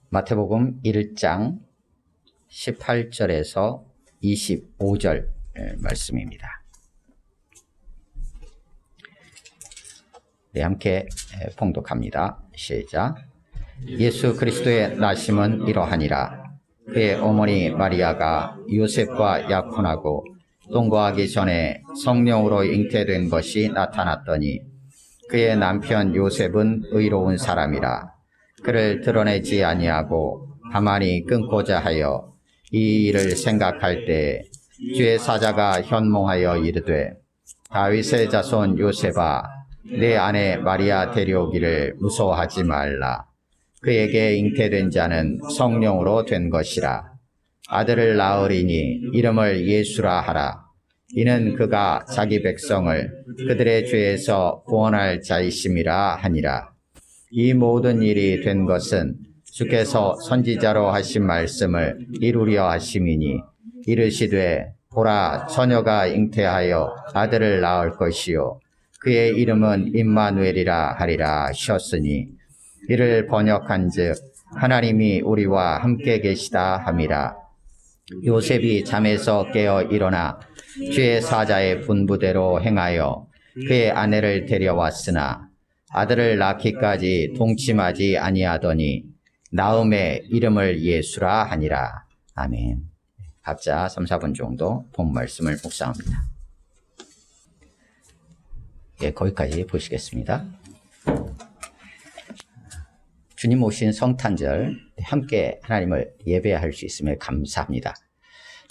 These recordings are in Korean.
마태복음 1장 18절에서 25절 말씀입니다. 네, 함께 봉독합니다. 시작. 예수 그리스도의 나심은 이러하니라. 그의 어머니 마리아가 요셉과 약혼하고 동거하기 전에 성령으로 잉태된 것이 나타났더니 그의 남편 요셉은 의로운 사람이라. 그를 드러내지 아니하고 가만히 끊고자 하여 이 일을 생각할 때 주의 사자가 현몽하여 이르되 다윗의 자손 요셉아 내 아내 마리아 데려오기를 무서워하지 말라. 그에게 잉태된 자는 성령으로 된 것이라. 아들을 낳으리니 이름을 예수라 하라. 이는 그가 자기 백성을 그들의 죄에서 구원할 자이심이라 하니라. 이 모든 일이 된 것은 주께서 선지자로 하신 말씀을 이루려 하심이니 이르시되 보라 처녀가 잉태하여 아들을 낳을 것이요 그의 이름은 임마누엘이라 하리라 하셨으니 이를 번역한즉 하나님이 우리와 함께 계시다 함이라. 요셉이 잠에서 깨어 일어나 주의 사자의 분부대로 행하여 그의 아내를 데려왔으나 아들을 낳기까지 동침하지 아니하더니 나음의 이름을 예수라 하니라. 아멘. 각자 3, 4분 정도 본 말씀을 묵상합니다. 예, 거기까지 보시겠습니다. 주님 오신 성탄절 함께 하나님을 예배할 수 있음에 감사합니다.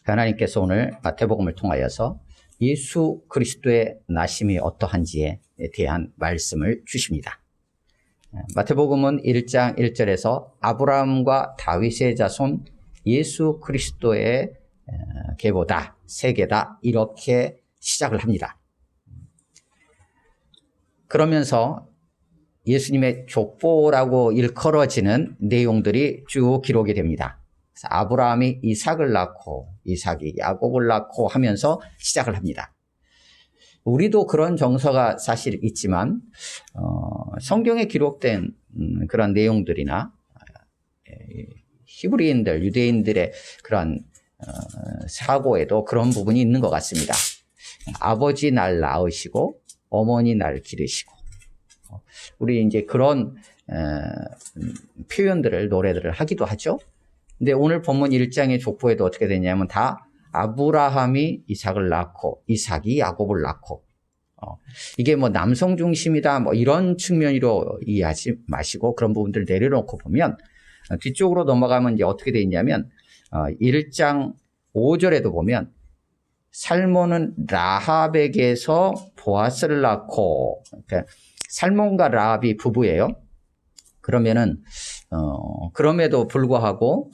하나님께서 오늘 마태복음을 통하여서 예수 그리스도의 나심이 어떠한지에 대한 말씀을 주십니다. 마태복음은 1장 1절에서 아브라함과 다윗의 자손 예수 그리스도의 계보다, 세계다 이렇게 시작을 합니다. 그러면서 예수님의 족보라고 일컬어지는 내용들이 쭉 기록이 됩니다. 그래서 아브라함이 이삭을 낳고 이삭이 야곱을 낳고 하면서 시작을 합니다. 우리도 그런 정서가 사실 있지만 성경에 기록된 그런 내용들이나 히브리인들, 유대인들의 그런 사고에도 그런 부분이 있는 것 같습니다. 아버지 날 낳으시고 어머니 날 기르시고 우리 이제 그런 표현들을 노래들을 하기도 하죠. 근데 오늘 본문 1장의 족보에도 어떻게 되냐면 다 아브라함이 이삭을 낳고 이삭이 야곱을 낳고 이게 뭐 남성 중심이다 뭐 이런 측면으로 이해하지 마시고 그런 부분들을 내려놓고 보면 뒤쪽으로 넘어가면 이제 어떻게 돼 있냐면 1장 5절에도 보면 살몬은 라합에게서 보아스를 낳고 그러니까 살몬과 라합이 부부예요. 그러면은 그럼에도 불구하고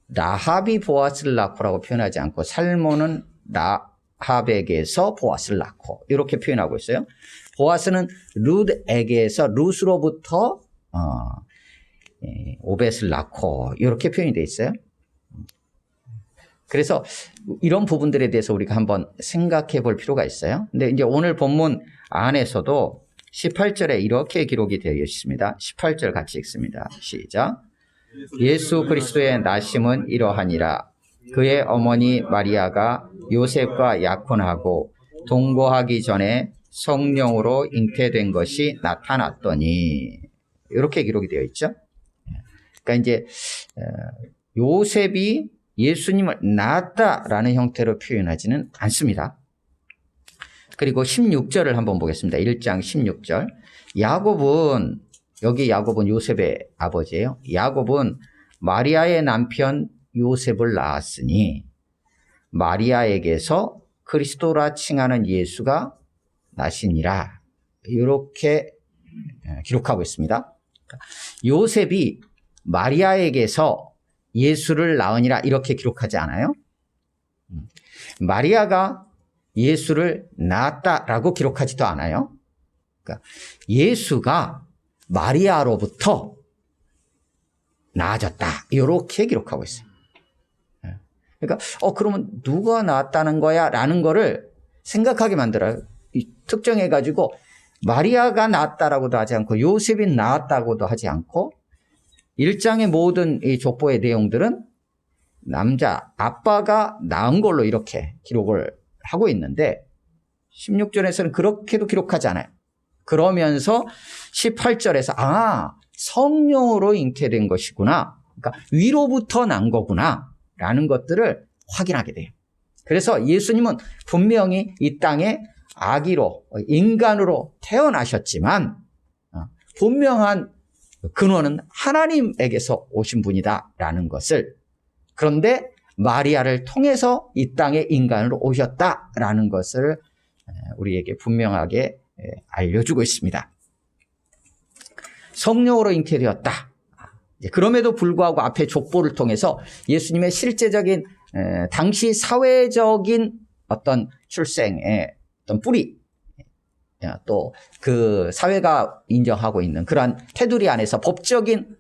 라합이 보아스를 낳고라고 표현하지 않고 살몬은 라합에게서 보아스를 낳고 이렇게 표현하고 있어요. 보아스는 룻에게서 룻으로부터 오벳을 낳고 이렇게 표현이 되어 있어요. 그래서 이런 부분들에 대해서 우리가 한번 생각해 볼 필요가 있어요. 근데 이제 오늘 본문 안에서도 18절에 이렇게 기록이 되어 있습니다. 18절 같이 읽습니다. 시작. 예수 그리스도의 나심은 이러하니라. 그의 어머니 마리아가 요셉과 약혼하고 동거하기 전에 성령으로 잉태된 것이 나타났더니 이렇게 기록이 되어 있죠. 그러니까 이제 요셉이 예수님을 낳았다라는 형태로 표현하지는 않습니다. 그리고 16절을 한번 보겠습니다. 1장 16절. 야곱은 여기 야곱은 요셉의 아버지예요. 야곱은 마리아의 남편 요셉을 낳았으니 마리아에게서 그리스도라 칭하는 예수가 나시니라. 이렇게 기록하고 있습니다. 요셉이 마리아에게서 예수를 낳으니라 이렇게 기록하지 않아요. 마리아가 예수를 낳았다라고 기록하지도 않아요. 그러니까 예수가 마리아로부터 나아졌다 이렇게 기록하고 있어요. 그러니까 그러면 누가 낳았다는 거야? 라는 거를 생각하게 만들어요. 특정해가지고 마리아가 낳았다라고도 하지 않고 요셉이 낳았다고도 하지 않고 1장의 모든 이 족보의 내용들은 남자, 아빠가 낳은 걸로 이렇게 기록을 하고 있는데 16절에서는 그렇게도 기록하지 않아요. 그러면서 18절에서 성령으로 잉태된 것이구나. 그러니까 위로부터 난 거구나 라는 것들을 확인하게 돼요. 그래서 예수님은 분명히 이 땅에 아기로 인간으로 태어나셨지만 분명한 근원은 하나님에게서 오신 분이다라는 것을, 그런데 마리아를 통해서 이 땅에 인간으로 오셨다라는 것을 우리에게 분명하게 알려주고 있습니다. 성령으로 잉태되었다. 그럼에도 불구하고 앞에 족보를 통해서 예수님의 실제적인 당시 사회적인 어떤 출생의 어떤 뿌리, 또 그 사회가 인정하고 있는 그러한 테두리 안에서 법적인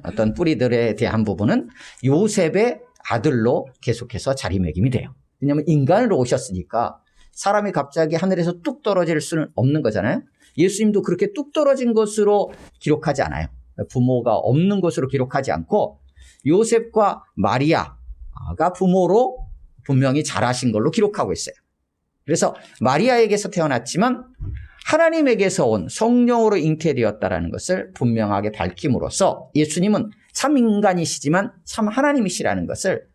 어떤 뿌리들에 대한 부분은 요셉의 아들로 계속해서 자리매김이 돼요. 왜냐하면 인간으로 오셨으니까 사람이 갑자기 하늘에서 뚝 떨어질 수는 없는 거잖아요. 예수님도 그렇게 뚝 떨어진 것으로 기록하지 않아요. 부모가 없는 것으로 기록하지 않고 요셉과 마리아가 부모로 분명히 자라신 걸로 기록하고 있어요. 그래서 마리아에게서 태어났지만 하나님에게서 온 성령으로 잉태되었다라는 것을 분명하게 밝힘으로써 예수님은 참 인간이시지만 참 하나님이시라는 것을,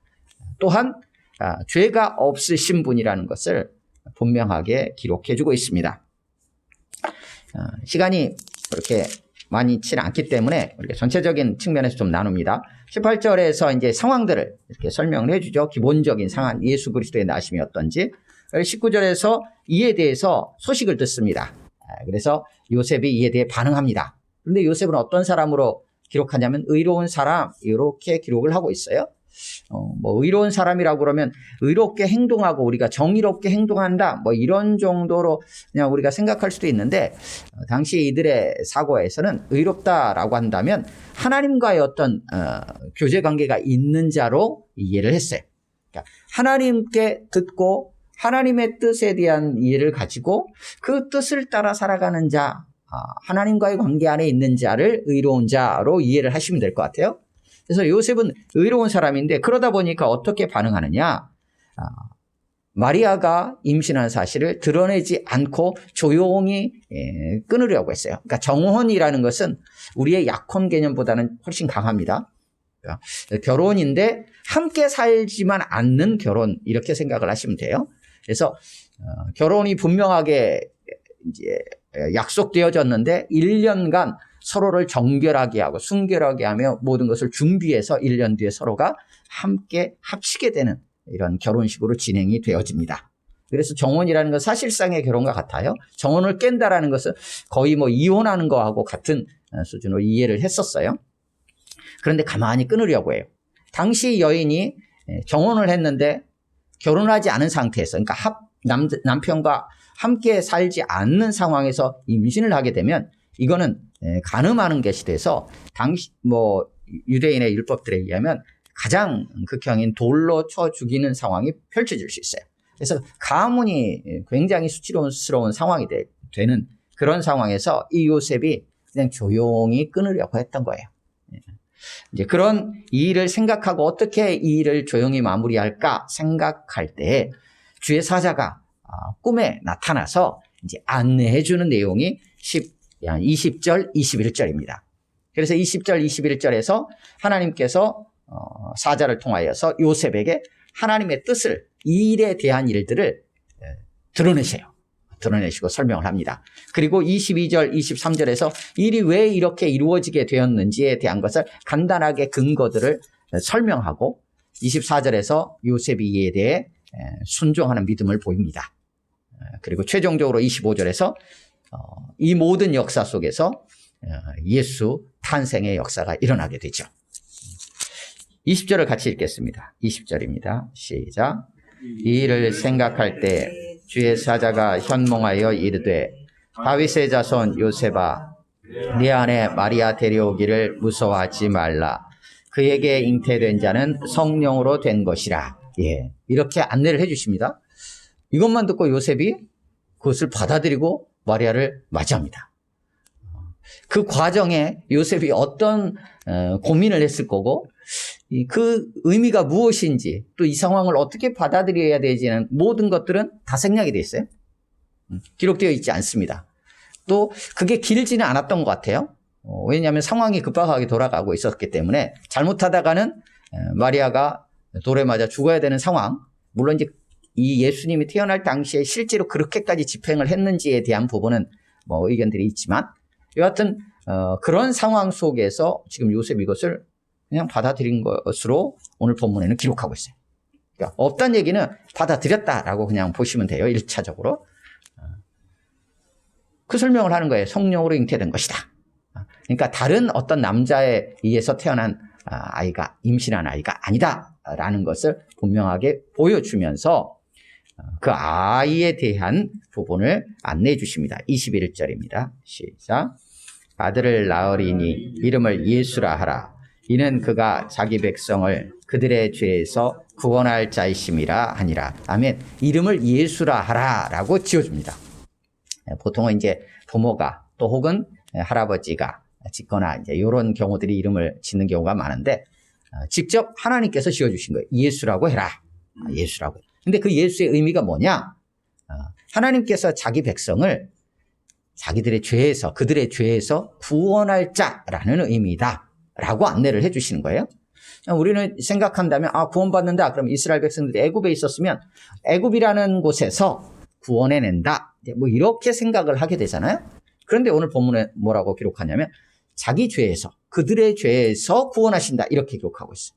또한 죄가 없으신 분이라는 것을 분명하게 기록해주고 있습니다. 시간이 그렇게 많지는 않기 때문에 우리가 전체적인 측면에서 좀 나눕니다. 18절에서 이제 상황들을 이렇게 설명을 해주죠. 기본적인 상황, 예수 그리스도의 나심이 어떤지. 19절에서 이에 대해서 소식을 듣습니다. 그래서 요셉이 이에 대해 반응합니다. 그런데 요셉은 어떤 사람으로 기록하냐면 의로운 사람, 이렇게 기록을 하고 있어요. 의로운 사람이라고 그러면 의롭게 행동하고 우리가 정의롭게 행동한다, 이런 정도로 그냥 우리가 생각할 수도 있는데, 당시 이들의 사고에서는 의롭다라고 한다면 하나님과의 어떤 교제 관계가 있는 자로 이해를 했어요. 그러니까 하나님께 듣고 하나님의 뜻에 대한 이해를 가지고 그 뜻을 따라 살아가는 자, 하나님과의 관계 안에 있는 자를 의로운 자로 이해를 하시면 될 것 같아요. 그래서 요셉은 의로운 사람인데, 그러다 보니까 어떻게 반응하느냐. 마리아가 임신한 사실을 드러내지 않고 조용히 끊으려고 했어요. 그러니까 정혼이라는 것은 우리의 약혼 개념보다는 훨씬 강합니다. 그러니까 결혼인데 함께 살지만 않는 결혼, 이렇게 생각을 하시면 돼요. 그래서 결혼이 분명하게 이제 약속되어졌는데 1년간 서로를 정결하게 하고 순결하게 하며 모든 것을 준비해서 1년 뒤에 서로가 함께 합치게 되는 이런 결혼식으로 진행이 되어집니다. 그래서 정혼이라는 건 사실상의 결혼과 같아요. 정혼을 깬다라는 것은 거의 이혼하는 거하고 같은 수준으로 이해를 했었어요. 그런데 가만히 끊으려고 해요. 당시 여인이 정혼을 했는데 결혼하지 않은 상태에서, 그러니까 남편과 함께 살지 않는 상황에서 임신을 하게 되면 이거는 간음하는 것이 돼서 당시 유대인의 율법들에 의하면 가장 극형인 돌로 쳐 죽이는 상황이 펼쳐질 수 있어요. 그래서 가문이 굉장히 수치스러운 상황이 되는 그런 상황에서 이 요셉이 그냥 조용히 끊으려고 했던 거예요. 이제 그런 이 일을 생각하고 어떻게 이 일을 조용히 마무리할까 생각할 때 주의 사자가 꿈에 나타나서 이제 안내해 주는 내용이 20절, 21절입니다. 그래서 20절, 21절에서 하나님께서 사자를 통하여서 요셉에게 하나님의 뜻을, 이 일에 대한 일들을 드러내시고 설명을 합니다. 그리고 22절, 23절에서 일이 왜 이렇게 이루어지게 되었는지에 대한 것을 간단하게 근거들을 설명하고 24절에서 요셉이 이에 대해 순종하는 믿음을 보입니다. 그리고 최종적으로 25절에서 이 모든 역사 속에서 예수 탄생의 역사가 일어나게 되죠. 20절을 같이 읽겠습니다. 20절입니다. 시작. 이 일을 생각할 때 주의 사자가 현몽하여 이르되 다윗의 자손 요셉아, 네 안에 마리아 데려오기를 무서워하지 말라. 그에게 잉태된 자는 성령으로 된 것이라. 이렇게 안내를 해주십니다. 이것만 듣고 요셉이 그것을 받아들이고 마리아를 맞이합니다. 그 과정에 요셉이 어떤 고민을 했을 거고 그 의미가 무엇인지 또 이 상황을 어떻게 받아들여야 되지는 모든 것들은 다 생략이 되어 있어요. 기록되어 있지 않습니다. 또 그게 길지는 않았던 것 같아요. 왜냐하면 상황이 급박하게 돌아가고 있었기 때문에 잘못하다가는 마리아가 돌에 맞아 죽어야 되는 상황, 물론 이제 이 예수님이 태어날 당시에 실제로 그렇게까지 집행을 했는지에 대한 부분은 뭐 의견들이 있지만 여하튼 그런 상황 속에서 지금 요셉이 이것을 그냥 받아들인 것으로 오늘 본문에는 기록하고 있어요. 그러니까 없다는 얘기는 받아들였다라고 그냥 보시면 돼요. 1차적으로. 그 설명을 하는 거예요. 성령으로 잉태된 것이다. 그러니까 다른 어떤 남자에 의해서 태어난 아이가, 임신한 아이가 아니다라는 것을 분명하게 보여주면서 그 아이에 대한 부분을 안내해 주십니다. 21절입니다. 시작. 아들을 낳으리니 이름을 예수라 하라. 이는 그가 자기 백성을 그들의 죄에서 구원할 자이심이라 하니라. 아멘. 이름을 예수라 하라 라고 지어줍니다. 보통은 이제 부모가 또 혹은 할아버지가 짓거나 이제 이런 경우들이 이름을 짓는 경우가 많은데 직접 하나님께서 지어주신 거예요. 예수라고 해라. 예수라고. 근데 그 예수의 의미가 뭐냐? 하나님께서 자기 백성을 자기들의 죄에서, 그들의 죄에서 구원할 자라는 의미다 라고 안내를 해 주시는 거예요. 우리는 생각한다면 구원받는다. 그럼 이스라엘 백성들이 애굽에 있었으면 애굽이라는 곳에서 구원해낸다. 뭐 이렇게 생각을 하게 되잖아요. 그런데 오늘 본문에 뭐라고 기록하냐면 자기 죄에서, 그들의 죄에서 구원하신다. 이렇게 기록하고 있어요.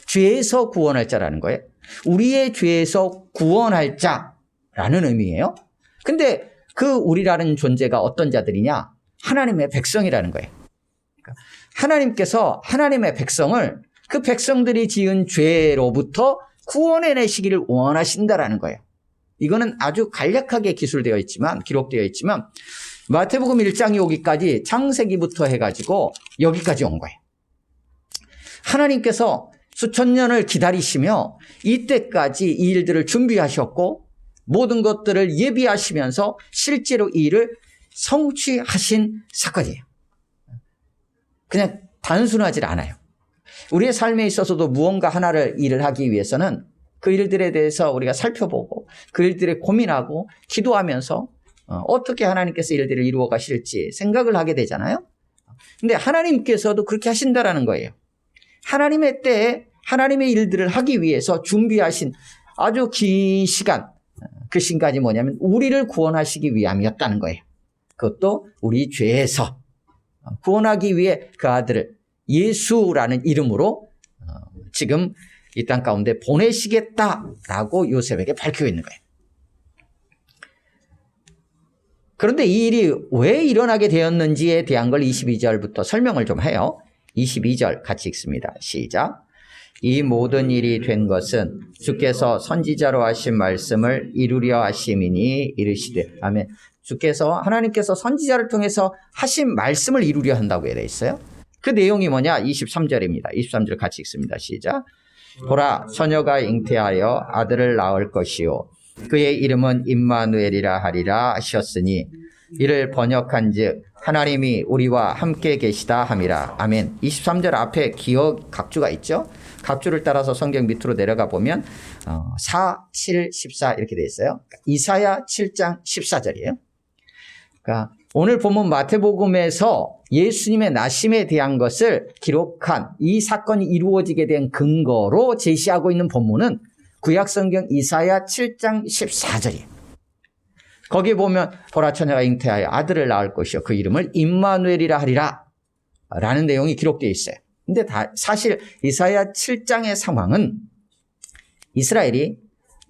죄에서 구원할 자라는 거예요. 우리의 죄에서 구원할 자라는 의미예요. 근데 그 우리라는 존재가 어떤 자들이냐? 하나님의 백성이라는 거예요. 그러니까 하나님께서 하나님의 백성을 그 백성들이 지은 죄로부터 구원해내시기를 원하신다라는 거예요. 이거는 아주 간략하게 기술되어 있지만, 기록되어 있지만 마태복음 1장이 오기까지 창세기부터 해가지고 여기까지 온 거예요. 하나님께서 수천 년을 기다리시며 이때까지 이 일들을 준비하셨고 모든 것들을 예비하시면서 실제로 이 일을 성취하신 사건이에요. 그냥 단순하지 않아요. 우리의 삶에 있어서도 무언가 하나를 일을 하기 위해서는 그 일들에 대해서 우리가 살펴보고 그 일들에 고민하고 기도하면서 어떻게 하나님께서 일들을 이루어 가실지 생각을 하게 되잖아요. 근데 하나님께서도 그렇게 하신다라는 거예요. 하나님의 때에 하나님의 일들을 하기 위해서 준비하신 아주 긴 시간, 그 시간까지 뭐냐면 우리를 구원하시기 위함이었다는 거예요. 그것도 우리 죄에서 구원하기 위해 그 아들을 예수라는 이름으로 지금 이 땅 가운데 보내시겠다라고 요셉에게 밝히고 있는 거예요. 그런데 이 일이 왜 일어나게 되었는지에 대한 걸 22절부터 설명을 좀 해요. 22절 같이 읽습니다. 시작. 이 모든 일이 된 것은 주께서 선지자로 하신 말씀을 이루려 하심이니 이르시되. 아멘. 주께서 하나님께서 선지자를 통해서 하신 말씀을 이루려 한다고 되어 있어요. 그 내용이 뭐냐? 23절입니다. 23절 같이 읽습니다. 시작. 보라, 처녀가 잉태하여 아들을 낳을 것이요 그의 이름은 임마누엘이라 하리라 하셨으니 이를 번역한즉 하나님이 우리와 함께 계시다 함이라. 아멘. 23절 앞에 기억 각주가 있죠. 각주를 따라서 성경 밑으로 내려가 보면 4, 7, 14 이렇게 되어 있어요. 이사야 7장 14절이에요. 그러니까 오늘 본문 마태복음에서 예수님의 나심에 대한 것을 기록한 이 사건이 이루어지게 된 근거로 제시하고 있는 본문은 구약성경 이사야 7장 14절이에요. 거기에 보면 보라 처녀가 잉태하여 아들을 낳을 것이요 그 이름을 임마누엘이라 하리라 라는 내용이 기록되어 있어요. 근데 사실 이사야 7장의 상황은 이스라엘이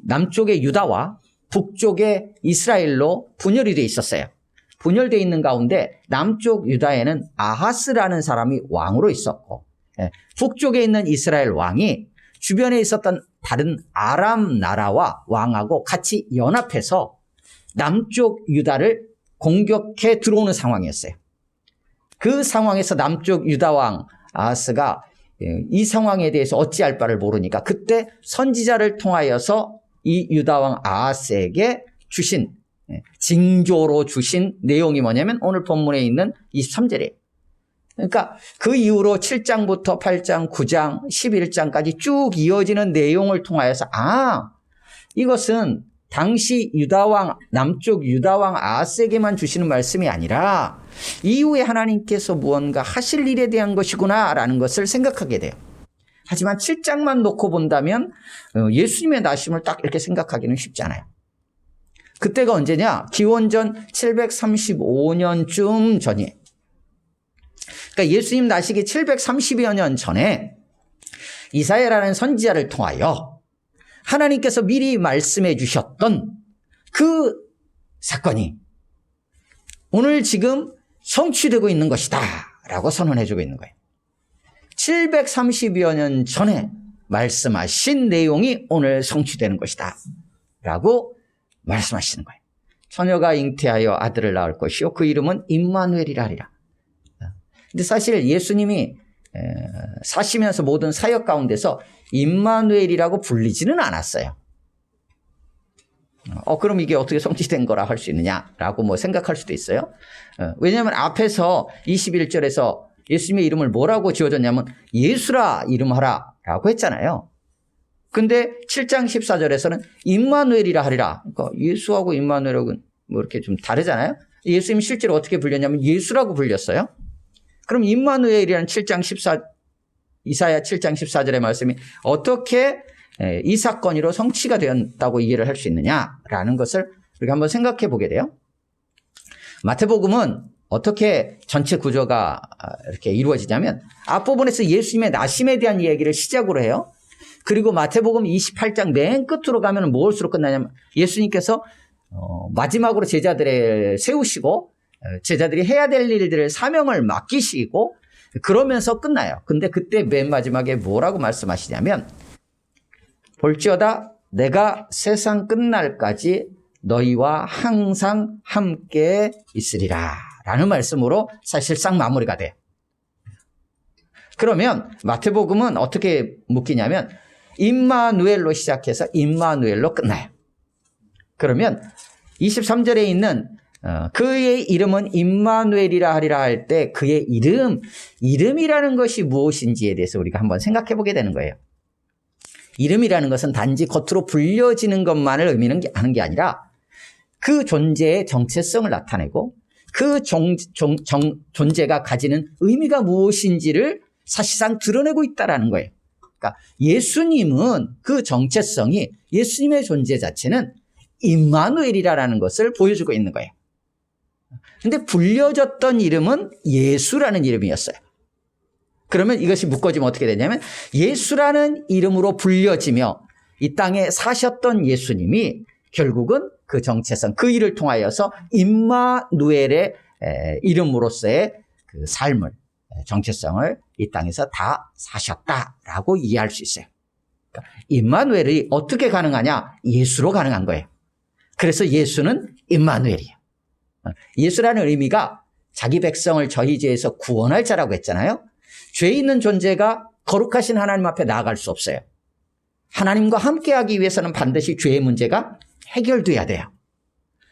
남쪽의 유다와 북쪽의 이스라엘로 분열이 되어 있었어요. 분열되어 있는 가운데 남쪽 유다에는 아하스라는 사람이 왕으로 있었고 북쪽에 있는 이스라엘 왕이 주변에 있었던 다른 아람 나라와 왕하고 같이 연합해서 남쪽 유다를 공격해 들어오는 상황이었어요. 그 상황에서 남쪽 유다 왕 아하스가 이 상황에 대해서 어찌할 바를 모르니까 그때 선지자를 통하여서 이 유다 왕 아하스에게 주신 징조로 주신 내용이 뭐냐면 오늘 본문에 있는 23절이에요. 그러니까 그 이후로 7장부터 8장, 9장, 11장까지 쭉 이어지는 내용을 통하여서 이것은 당시 유다왕, 남쪽 유다왕 아하스에게만 주시는 말씀이 아니라 이후에 하나님께서 무언가 하실 일에 대한 것이구나라는 것을 생각하게 돼요. 하지만 7장만 놓고 본다면 예수님의 나심을 딱 이렇게 생각하기는 쉽지 않아요. 그때가 언제냐? 기원전 735년쯤 전이에요. 그러니까 예수님 나시기 730여 년 전에 이사야라는 선지자를 통하여 하나님께서 미리 말씀해 주셨던 그 사건이 오늘 지금 성취되고 있는 것이다 라고 선언해 주고 있는 거예요. 730여 년 전에 말씀하신 내용이 오늘 성취되는 것이다 라고 말씀하시는 거예요. 처녀가 잉태하여 아들을 낳을 것이요 그 이름은 임마누엘이라 하리라. 근데 사실 예수님이 사시면서 모든 사역 가운데서 임마누엘이라고 불리지는 않았어요. 그럼 이게 어떻게 성취된 거라 할 수 있느냐라고 뭐 생각할 수도 있어요. 왜냐하면 앞에서 21절에서 예수님의 이름을 뭐라고 지어줬냐면 예수라 이름하라 라고 했잖아요. 근데 7장 14절에서는 임마누엘이라 하리라. 그러니까 예수하고 임마누엘하고는 뭐 이렇게 좀 다르잖아요. 예수님이 실제로 어떻게 불렸냐면 예수라고 불렸어요. 그럼 임마누엘이라는 이사야 7장 14절의 말씀이 어떻게 이 사건으로 성취가 되었다고 이해를 할 수 있느냐라는 것을 우리가 한번 생각해 보게 돼요. 마태복음은 어떻게 전체 구조가 이렇게 이루어지냐면 앞부분에서 예수님의 나심에 대한 이야기를 시작으로 해요. 그리고 마태복음 28장 맨 끝으로 가면 무엇으로 끝나냐면 예수님께서 마지막으로 제자들을 세우시고 제자들이 해야 될 일들을 사명을 맡기시고 그러면서 끝나요. 근데 그때 맨 마지막에 뭐라고 말씀하시냐면 볼지어다 내가 세상 끝날까지 너희와 항상 함께 있으리라 라는 말씀으로 사실상 마무리가 돼요. 그러면 마태복음은 어떻게 묶이냐면 임마누엘로 시작해서 임마누엘로 끝나요. 그러면 23절에 있는 그의 이름은 임마누엘이라 하리라 할 때 그의 이름이라는 것이 무엇인지에 대해서 우리가 한번 생각해 보게 되는 거예요. 이름이라는 것은 단지 겉으로 불려지는 것만을 의미하는 게 아니라 그 존재의 정체성을 나타내고 그 존재가 가지는 의미가 무엇인지를 사실상 드러내고 있다는 거예요. 그러니까 예수님은 그 정체성이 예수님의 존재 자체는 임마누엘이라는 것을 보여주고 있는 거예요. 근데 불려졌던 이름은 예수라는 이름이었어요. 그러면 이것이 묶어지면 어떻게 되냐면 예수라는 이름으로 불려지며 이 땅에 사셨던 예수님이 결국은 그 정체성, 그 일을 통하여서 임마누엘의 이름으로서의 그 삶을, 정체성을 이 땅에서 다 사셨다라고 이해할 수 있어요. 그러니까 임마누엘이 어떻게 가능하냐? 예수로 가능한 거예요. 그래서 예수는 임마누엘이에요. 예수라는 의미가 자기 백성을 저희 죄에서 구원할 자라고 했잖아요. 죄 있는 존재가 거룩하신 하나님 앞에 나아갈 수 없어요. 하나님과 함께하기 위해서는 반드시 죄의 문제가 해결돼야 돼요.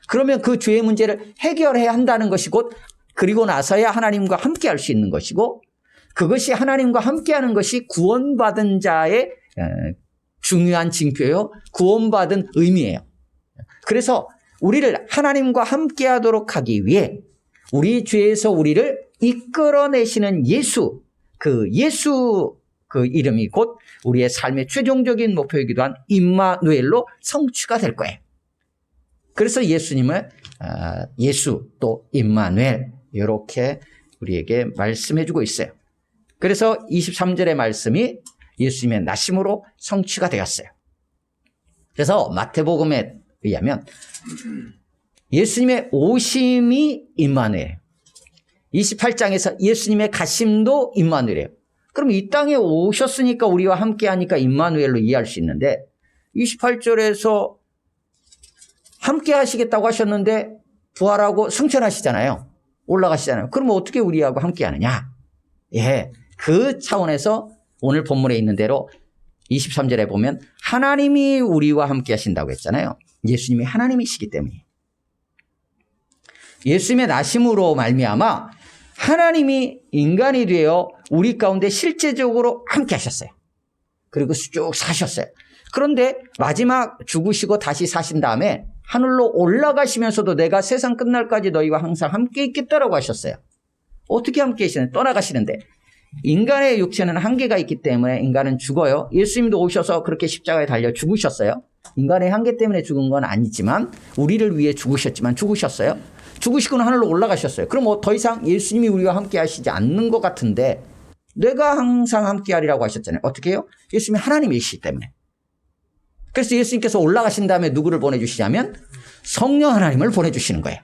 그러면 그 죄의 문제를 해결해야 한다는 것이 곧 그리고 나서야 하나님과 함께할 수 있는 것이고 그것이 하나님과 함께하는 것이 구원받은 자의 중요한 징표요. 구원받은 의미예요. 그래서 우리를 하나님과 함께하도록 하기 위해 우리 죄에서 우리를 이끌어내시는 예수, 그 이름이 곧 우리의 삶의 최종적인 목표이기도 한 임마누엘로 성취가 될 거예요. 그래서 예수님을 예수 또 임마누엘 이렇게 우리에게 말씀해주고 있어요. 그래서 23절의 말씀이 예수님의 나심으로 성취가 되었어요. 그래서 마태복음에 의하면 예수님의 오심이 임마누엘, 28장에서 예수님의 가심도 임마누엘이에요. 그럼 이 땅에 오셨으니까 우리와 함께하니까 임마누엘로 이해할 수 있는데 28절에서 함께 하시겠다고 하셨는데 부활하고 승천하시잖아요. 올라가시잖아요. 그러면 어떻게 우리하고 함께 하느냐? 예, 그 차원에서 오늘 본문에 있는 대로 23절에 보면 하나님이 우리와 함께 하신다고 했잖아요. 예수님이 하나님이시기 때문이에요. 예수님의 나심으로 말미암아 하나님이 인간이 되어 우리 가운데 실제적으로 함께 하셨어요. 그리고 쭉 사셨어요. 그런데 마지막 죽으시고 다시 사신 다음에 하늘로 올라가시면서도 내가 세상 끝날까지 너희와 항상 함께 있겠다라고 하셨어요. 어떻게 함께 계시는? 떠나가시는데 인간의 육체는 한계가 있기 때문에 인간은 죽어요. 예수님도 오셔서 그렇게 십자가에 달려 죽으셨어요. 인간의 한계 때문에 죽은 건 아니지만 우리를 위해 죽으셨지만 죽으셨어요. 죽으시고는 하늘로 올라가셨어요. 그럼 더 이상 예수님이 우리와 함께 하시지 않는 것 같은데 내가 항상 함께 하리라고 하셨잖아요. 어떻게 해요? 예수님이 하나님이시기 때문에. 그래서 예수님께서 올라가신 다음에 누구를 보내주시냐면 성령 하나님을 보내주시는 거예요.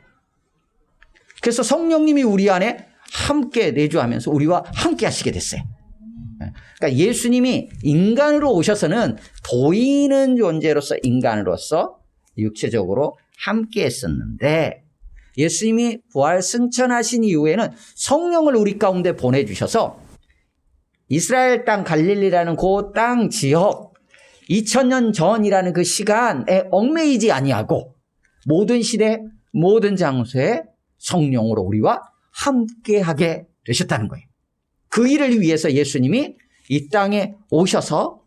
그래서 성령님이 우리 안에 함께 내주하면서 우리와 함께 하시게 됐어요. 그러니까 예수님이 인간으로 오셔서는 보이는 존재로서 인간으로서 육체적으로 함께 했었는데 예수님이 부활 승천하신 이후에는 성령을 우리 가운데 보내주셔서 이스라엘 땅 갈릴리라는 그 땅 지역 2000년 전이라는 그 시간에 얽매이지 아니하고 모든 시대 모든 장소에 성령으로 우리와 함께하게 되셨다는 거예요. 그 일을 위해서 예수님이 이 땅에 오셔서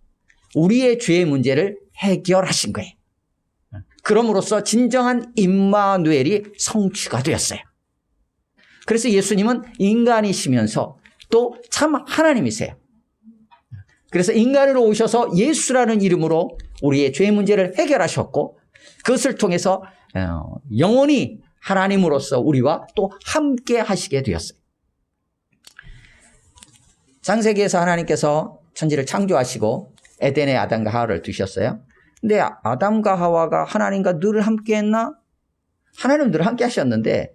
우리의 죄의 문제를 해결하신 거예요. 그럼으로써 진정한 임마누엘이 성취가 되었어요. 그래서 예수님은 인간이시면서 또 참 하나님이세요. 그래서 인간으로 오셔서 예수라는 이름으로 우리의 죄의 문제를 해결하셨고 그것을 통해서 영원히 하나님으로서 우리와 또 함께 하시게 되었어요. 창세기에서 하나님께서 천지를 창조하시고 에덴에 아담과 하와를 두셨어요. 근데 아담과 하와가 하나님과 늘 함께 했나? 하나님은 늘 함께 하셨는데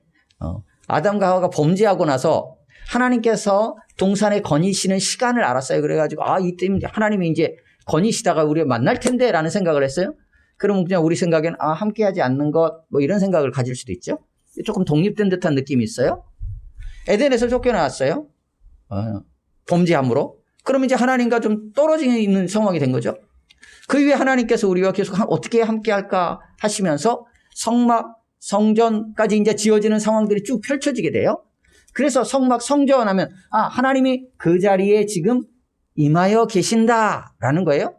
아담과 하와가 범죄하고 나서 하나님께서 동산에 거니시는 시간을 알았어요. 그래가지고 이때면 하나님이 이제 거니시다가 우리가 만날 텐데 라는 생각을 했어요. 그러면 그냥 우리 생각엔 함께하지 않는 것 뭐 이런 생각을 가질 수도 있죠. 조금 독립된 듯한 느낌이 있어요. 에덴에서 쫓겨나왔어요. 범죄함으로. 그럼 이제 하나님과 좀 떨어져 있는 상황이 된 거죠. 그 이후에 하나님께서 우리와 계속 어떻게 함께할까 하시면서 성막, 성전까지 이제 지어지는 상황들이 쭉 펼쳐지게 돼요. 그래서 성막, 성전 하면 하나님이 그 자리에 지금 임하여 계신다라는 거예요.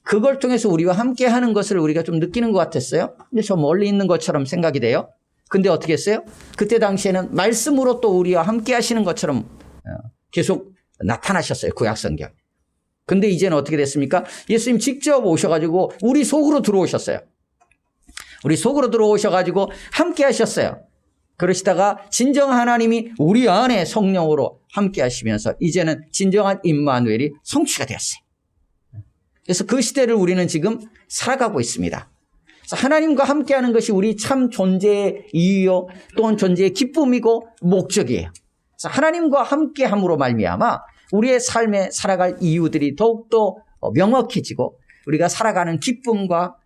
그걸 통해서 우리와 함께하는 것을 우리가 좀 느끼는 것 같았어요. 근데 저 멀리 있는 것처럼 생각이 돼요. 근데 어떻게 했어요? 그때 당시에는 말씀으로 또 우리와 함께 하시는 것처럼 계속 나타나셨어요. 구약성경. 근데 이제는 어떻게 됐습니까? 예수님 직접 오셔가지고 우리 속으로 들어오셨어요. 우리 속으로 들어오셔가지고 함께 하셨어요. 그러시다가 진정 하나님이 우리 안에 성령으로 함께 하시면서 이제는 진정한 임마누엘이 성취가 되었어요. 그래서 그 시대를 우리는 지금 살아가고 있습니다. 그래서 하나님과 함께하는 것이 우리 참 존재의 이유요 또한 존재의 기쁨이고 목적이에요. 그래서 하나님과 함께함으로 말미암아 우리의 삶에 살아갈 이유들이 더욱더 명확해지고 우리가 살아가는 기쁨과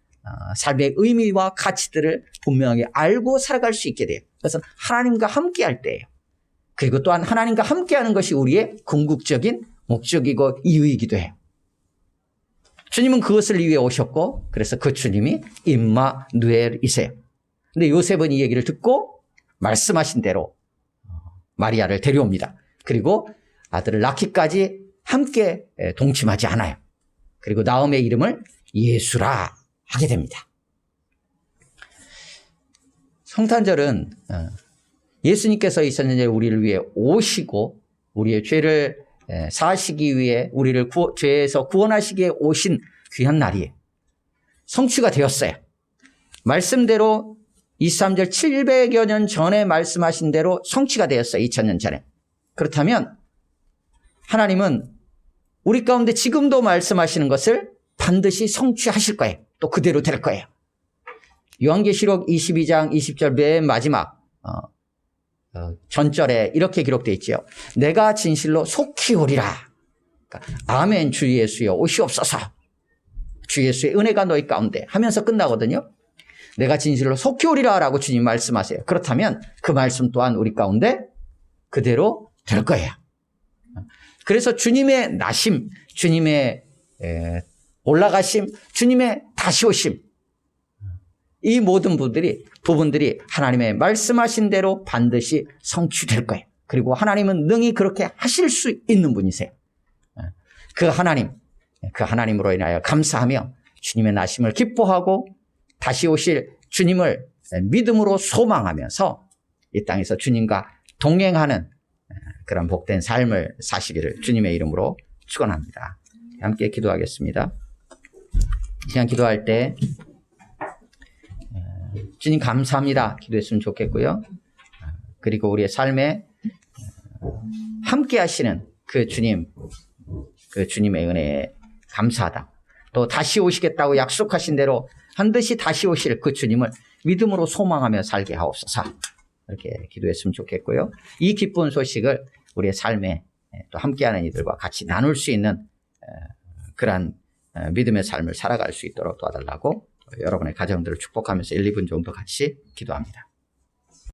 삶의 의미와 가치들을 분명하게 알고 살아갈 수 있게 돼요. 그래서 하나님과 함께할 때예요. 그리고 또한 하나님과 함께하는 것이 우리의 궁극적인 목적이고 이유이기도 해요. 주님은 그것을 위해 오셨고 그래서 그 주님이 임마누엘이세요. 근데 요셉은 이 얘기를 듣고 말씀하신 대로 마리아를 데려옵니다. 그리고 아들을 낳기까지 함께 동침하지 않아요. 그리고 나음의 이름을 예수라 하게 됩니다. 성탄절은 예수님께서 이 천년에 우리를 위해 오시고 우리의 죄를 사하시기 위해 우리를 죄에서 구원하시기에 오신 귀한 날이에요. 성취가 되었어요. 말씀대로 23절 700여 년 전에 말씀하신 대로 성취가 되었어요. 2000년 전에. 그렇다면 하나님은 우리 가운데 지금도 말씀하시는 것을 반드시 성취하실 거예요. 또 그대로 될 거예요. 요한계시록 22장 20절 맨 마지막 전절에 이렇게 기록되어 있죠. 내가 진실로 속히 오리라. 그러니까, 아멘 주 예수여 오시옵소서. 주 예수의 은혜가 너희 가운데 하면서 끝나거든요. 내가 진실로 속히 오리라 라고 주님 말씀하세요. 그렇다면 그 말씀 또한 우리 가운데 그대로 될 거예요. 그래서 주님의 나심, 주님의 올라가심, 주님의 다시 오심 이 모든 부분들이 하나님의 말씀하신 대로 반드시 성취될 거예요. 그리고 하나님은 능히 그렇게 하실 수 있는 분이세요. 그 하나님으로 인하여 감사하며 주님의 나심을 기뻐하고 다시 오실 주님을 믿음으로 소망하면서 이 땅에서 주님과 동행하는 그런 복된 삶을 사시기를 주님의 이름으로 축원합니다. 함께 기도하겠습니다. 이 시간 기도할 때 주님 감사합니다 기도했으면 좋겠고요. 그리고 우리의 삶에 함께 하시는 그 주님의 은혜에 감사하다. 또 다시 오시겠다고 약속하신 대로 반드시 다시 오실 그 주님을 믿음으로 소망하며 살게 하옵소서. 이렇게 기도했으면 좋겠고요. 이 기쁜 소식을 우리의 삶에 또 함께하는 이들과 같이 나눌 수 있는 그러한 믿음의 삶을 살아갈 수 있도록 도와달라고 여러분의 가정들을 축복하면서 1, 2분 정도 같이 기도합니다.